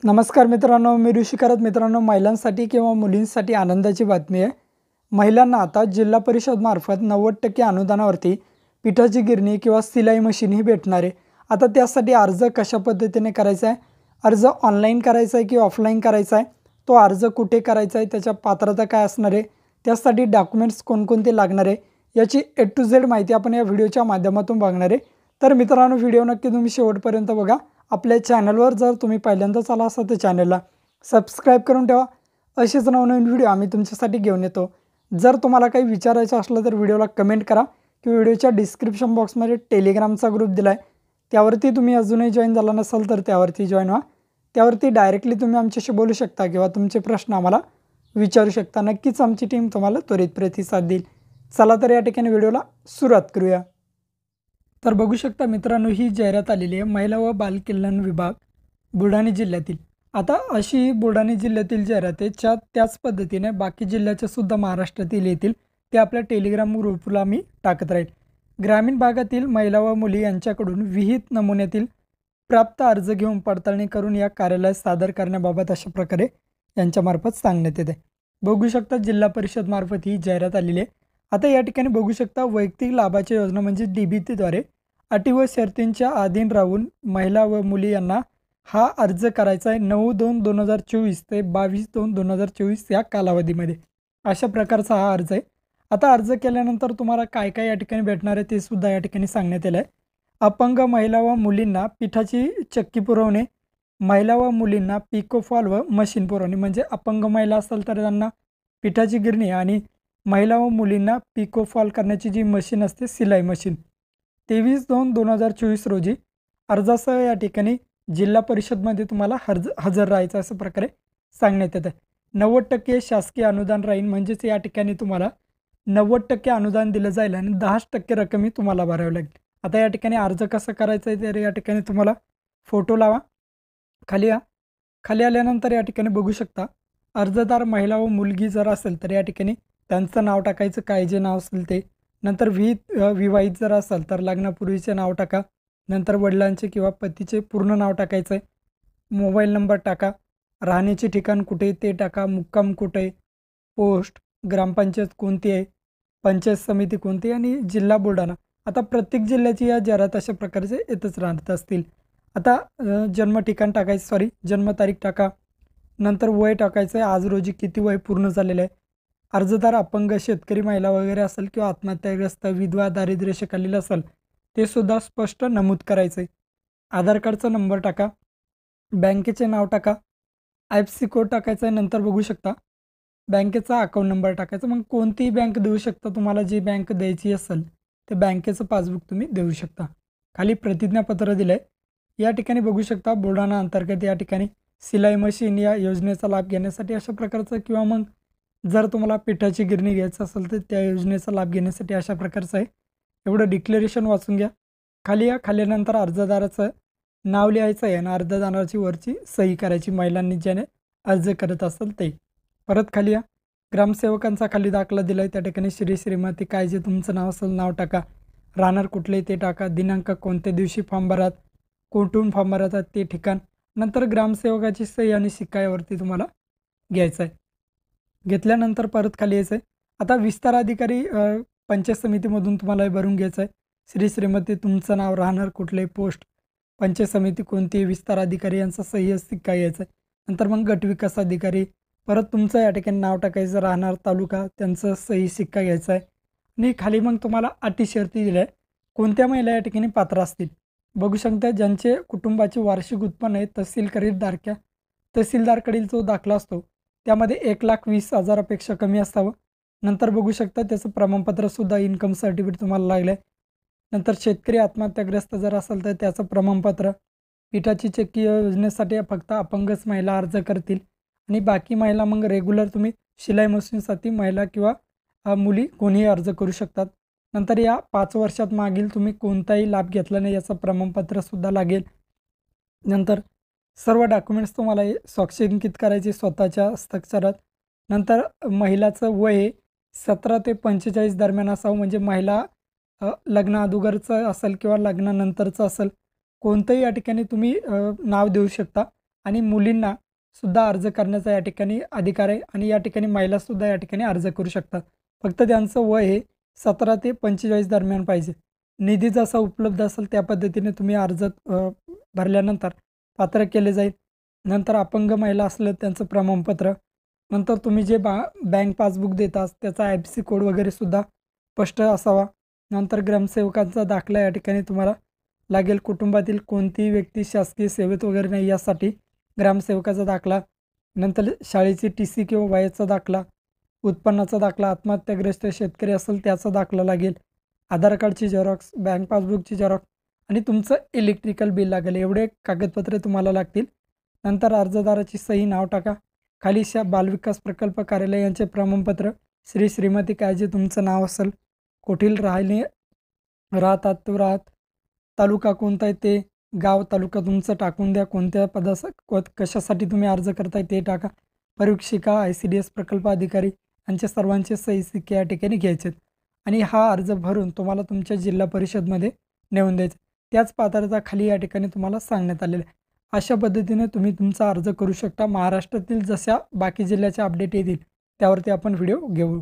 नमस्कार मित्रांनो, मी ऋषी करत मित्रांनो, महिलांसाठी किंवा मुलींसाठी आनंदाची बातमी आहे. महिलांना आता जिल्हा परिषद मार्फत 90% अनुदानावरती पिठाची गिरणी किंवा सिलाई मशीन ही भेटणार आहे. आता त्यासाठी अर्ज कशा पद्धतीने करायचा आहे, अर्ज ऑनलाईन करायचा आहे की ऑफलाईन करायचा आहे, तो अर्ज कुठे करायचा आहे, त्याच्या पात्रता काय असणार आहे, त्यासाठी डॉक्युमेंट्स कोणकोणते लागणार आहे, याची ए टू झेड माहिती आपण या व्हिडिओच्या माध्यमातून बघणार आहे. तर मित्रांनो, व्हिडिओ नक्की तुम्ही शेवटपर्यंत बघा. आपल्या चॅनलवर जर तुम्ही पहिल्यांदाच आला असाल तर चॅनलला सबस्क्राईब करून ठेवा. असेच नवनवीन व्हिडिओ आम्ही तुमच्यासाठी घेऊन येतो. जर तुम्हाला काही विचारायचं असलं तर व्हिडिओला कमेंट करा किंवा व्हिडिओच्या डिस्क्रिप्शन बॉक्समध्ये टेलिग्रामचा ग्रुप दिला आहे, त्यावरती तुम्ही अजूनही जॉईन झाला नसाल तर त्यावरती जॉईन व्हा. त्यावरती डायरेक्टली तुम्ही आमच्याशी बोलू शकता किंवा तुमचे प्रश्न आम्हाला विचारू शकता. नक्कीच आमची टीम तुम्हाला त्वरित प्रतिसाद देईल. चला तर या ठिकाणी व्हिडिओला सुरुवात करूया. तर बघू शकता मित्रांनो, ही जाहिरात आलेली आहे महिला व बालकल्याण विभाग बुलढाणा जिल्ह्यातील. आता अशी बुलढाणा जिल्ह्यातील जाहिरात आहे, त्याच पद्धतीने बाकी जिल्ह्याच्या सुद्धा महाराष्ट्रातील येतील ते आपल्या टेलिग्राम ग्रुपला मी टाकत राहील. ग्रामीण भागातील महिला व मुली यांच्याकडून विहित नमुन्यातील प्राप्त अर्ज घेऊन पडताळणी करून या कार्यालयात सादर करण्याबाबत अशा प्रकारे यांच्यामार्फत सांगण्यात येते. बघू शकता जिल्हा परिषद मार्फत ही जाहिरात आलेली आहे. आता या ठिकाणी बघू शकता वैयक्तिक लाभाच्या योजना म्हणजे DBTद्वारे अटी व शर्तींच्या अधीन राहून महिला व मुली यांना हा अर्ज करायचा आहे 9/2/2024 ते 22/2/2024 या कालावधीमध्ये. अशा प्रकारचा हा अर्ज आहे. आता अर्ज केल्यानंतर तुम्हाला काय काय या ठिकाणी भेटणार आहे ते सुद्धा या ठिकाणी सांगण्यात येईल आहे. अपंग महिला व मुलींना पिठाची चक्की पुरवणे, महिला व मुलींना पिकोफॉल व मशीन पुरवणे, म्हणजे अपंग महिला असेल तर त्यांना पिठाची गिरणी आणि महिला व मुलींना पिकोफॉल करण्याची जी मशीन असते सिलाई मशीन. 23/2/2024 रोजी अर्जासह या ठिकाणी जिल्हा परिषदमध्ये तुम्हाला हजर राहायचं असं प्रकारे सांगण्यात येतं. 90% शासकीय अनुदान राहील, म्हणजेच या ठिकाणी तुम्हाला 90% अनुदान दिलं जाईल आणि 10% रक्कमही तुम्हाला भरावी लागेल. आता या ठिकाणी अर्ज कसा करायचा आहे तर या ठिकाणी तुम्हाला फोटो लावा. खाली या. खाली आल्यानंतर या ठिकाणी बघू शकता अर्जदार महिला व मुलगी जर असेल तर या ठिकाणी त्यांचं नाव टाकायचं, काय जे नाव असेल ते. नंतर विवाहित जर असाल तर लग्नापूर्वीचे नाव टाका. नंतर वडिलांचे किंवा पतीचे पूर्ण नाव टाकायचं आहे. मोबाईल नंबर टाका. राहण्याचे ठिकाण कुठे आहे ते टाका. मुक्काम कुठे आहे, पोस्ट, ग्रामपंचायत कोणती आहे, पंचायत समिती कोणती आणि जिल्हा बुलढाणा. आता प्रत्येक जिल्ह्याची या जाहिरात अशा प्रकारचे येतच राहत असतील. आता जन्म ठिकाण टाकायचं, जन्मतारीख टाका. नंतर वय टाकायचं आहे, आज रोजी किती वय पूर्ण झालेलं आहे. अर्जदार अपंग, शेतकरी महिला वगैरे असेल किंवा आत्महत्याग्रस्त, विधवा, दारिद्र्यरेषेखालील असेल ते सुद्धा स्पष्ट नमूद करायचं आहे. आधार कार्डचा नंबर टाका. बँकेचे नाव टाका. IFSC कोड टाकायचा आहे. नंतर बघू शकता बँकेचा अकाउंट नंबर टाकायचा. मग कोणतीही बँक देऊ शकता, तुम्हाला जी बँक द्यायची असेल ते बँकेचं पासबुक तुम्ही देऊ शकता. खाली प्रतिज्ञापत्र दिलं आहे. या ठिकाणी बघू शकता बुलढाणा अंतर्गत या ठिकाणी सिलाई मशीन या योजनेचा लाभ घेण्यासाठी अशा प्रकारचं, किंवा मग जर तुम्हाला पिठाची गिरणी घ्यायचं असेल तर त्या योजनेचा लाभ घेण्यासाठी अशा प्रकारचं आहे. एवढं डिक्लेरेशन वाचून घ्या. खाली या. खाल्यानंतर अर्जदाराचं नाव लिहायचं आहे आणि अर्जदाराची वरची सही करायची, महिलांनी ज्याने अर्ज करत असेल ते. परत खाली या. ग्रामसेवकांचा खाली दाखला दिला आहे, त्या ठिकाणी श्रीमती काय जे तुमचं नाव असेल नाव टाका. राहणार कुठले ते टाका. दिनांक कोणत्या दिवशी फॉर्म भरात, कुठून फॉर्म भरतात ते ठिकाण. नंतर ग्रामसेवकाची सही आणि शिक्का यावरती तुम्हाला घ्यायचं आहे. घेतल्यानंतर परत खाली यायचं आहे. आता विस्तार अधिकारी पंचायत समितीमधून तुम्हाला हे भरून घ्यायचं आहे. श्रीमती तुमचं नाव, राहणार कुठले, पोस्ट, पंचायत समिती कोणती, विस्तार अधिकारी यांचा सही शिक्का घ्यायचा आहे. नंतर मग गट विकास अधिकारी, परत तुमचं या ठिकाणी नाव टाकायचं, राहणार तालुका, त्यांचं सही शिक्का घ्यायचा आहे. आणि खाली मग तुम्हाला अटी शर्ती दिल्या आहे. कोणत्या महिला या ठिकाणी पात्र असतील बघू शकता. ज्यांचे कुटुंबाचे वार्षिक उत्पन्न आहे तहसीलदारकडील जो दाखला असतो त्यामध्ये 1,20,000पेक्षा कमी असावं. नंतर बघू शकता त्याचं प्रमाणपत्रसुद्धा, इन्कम सर्टिफिकेट तुम्हाला लागलं आहे. नंतर शेतकरी आत्महत्याग्रस्त जर असेल तर त्याचं प्रमाणपत्र. पिठाची चक्की योजनेसाठी फक्त अपंगच महिला अर्ज करतील आणि बाकी महिला मग रेग्युलर तुम्ही शिलाई मशीनसाठी महिला किंवा मुली कोणीही अर्ज करू शकतात. नंतर या 5 वर्षात मागील तुम्ही कोणताही लाभ घेतला नाही याचं प्रमाणपत्रसुद्धा लागेल. नंतर सर्व डॉक्युमेंट्स तुम्हाला स्वाक्षरिंकित करायचे स्वतःच्या हस्ताक्षरात. नंतर महिलाचं वय 17 ते 45 दरम्यान असावं, म्हणजे महिला लग्न अगोदरचं असेल किंवा लग्नानंतरचं असेल, कोणतंही या ठिकाणी तुम्ही नाव देऊ शकता. आणि मुलींना सुद्धा अर्ज करण्याचा या ठिकाणी अधिकार आहे आणि या ठिकाणी महिलासुद्धा या ठिकाणी अर्ज करू शकतात. फक्त त्यांचं वय हे 17 ते 45 दरम्यान पाहिजे. निधी जसा उपलब्ध असेल त्या पद्धतीने तुम्ही अर्ज भरल्यानंतर पात्र केले जाईल. नंतर अपंग महिला असलं त्यांचं प्रमाणपत्र, नंतर तुम्ही जे बँक पासबुक देता त्याचा IFSC कोड वगैरे सुद्धा स्पष्ट असावा. नंतर ग्रामसेवकांचा दाखला या ठिकाणी तुम्हाला लागेल. कुटुंबातील कोणतीही व्यक्ती शासकीय सेवेत वगैरे नाही यासाठी ग्रामसेवकाचा दाखला. नंतर शाळेची TC किंवा वयाचा दाखला, उत्पन्नाचा दाखला, आत्महत्याग्रस्त शेतकरी असेल त्याचा दाखला लागेल, आधार कार्डची झेरॉक्स, बँक पासबुकची झेरॉक्स आणि तुमचं इलेक्ट्रिकल बिल लागेल. एवढे कागदपत्रे तुम्हाला लागतील. नंतर अर्जदाराची सही, नाव टाका. खाली बालविकास प्रकल्प कार्यालय यांचे प्रमाणपत्र, श्री श्रीमती काय जे तुमचं नाव असेल, कुठील राहतात तो तालुका कोणता आहे ते, गाव तालुका तुमचं टाकून द्या. कोणत्या कशासाठी तुम्ही अर्ज करताय ते टाका. परीक्षिका, ICDS प्रकल्प अधिकारी यांच्या सर्वांचे सही सिक्के या ठिकाणी घ्यायचे आणि हा अर्ज भरून तुम्हाला तुमच्या जिल्हा परिषदमध्ये नेऊन द्यायचं. त्याच पात्रता खाली या ठिकाणी तुम्हाला सांगण्यात आलेलं आहे. अशा पद्धतीने तुम्ही तुमचा अर्ज करू शकता. महाराष्ट्रातील जशा बाकी जिल्ह्याच्या अपडेट येतील त्यावरती आपण व्हिडिओ घेऊ.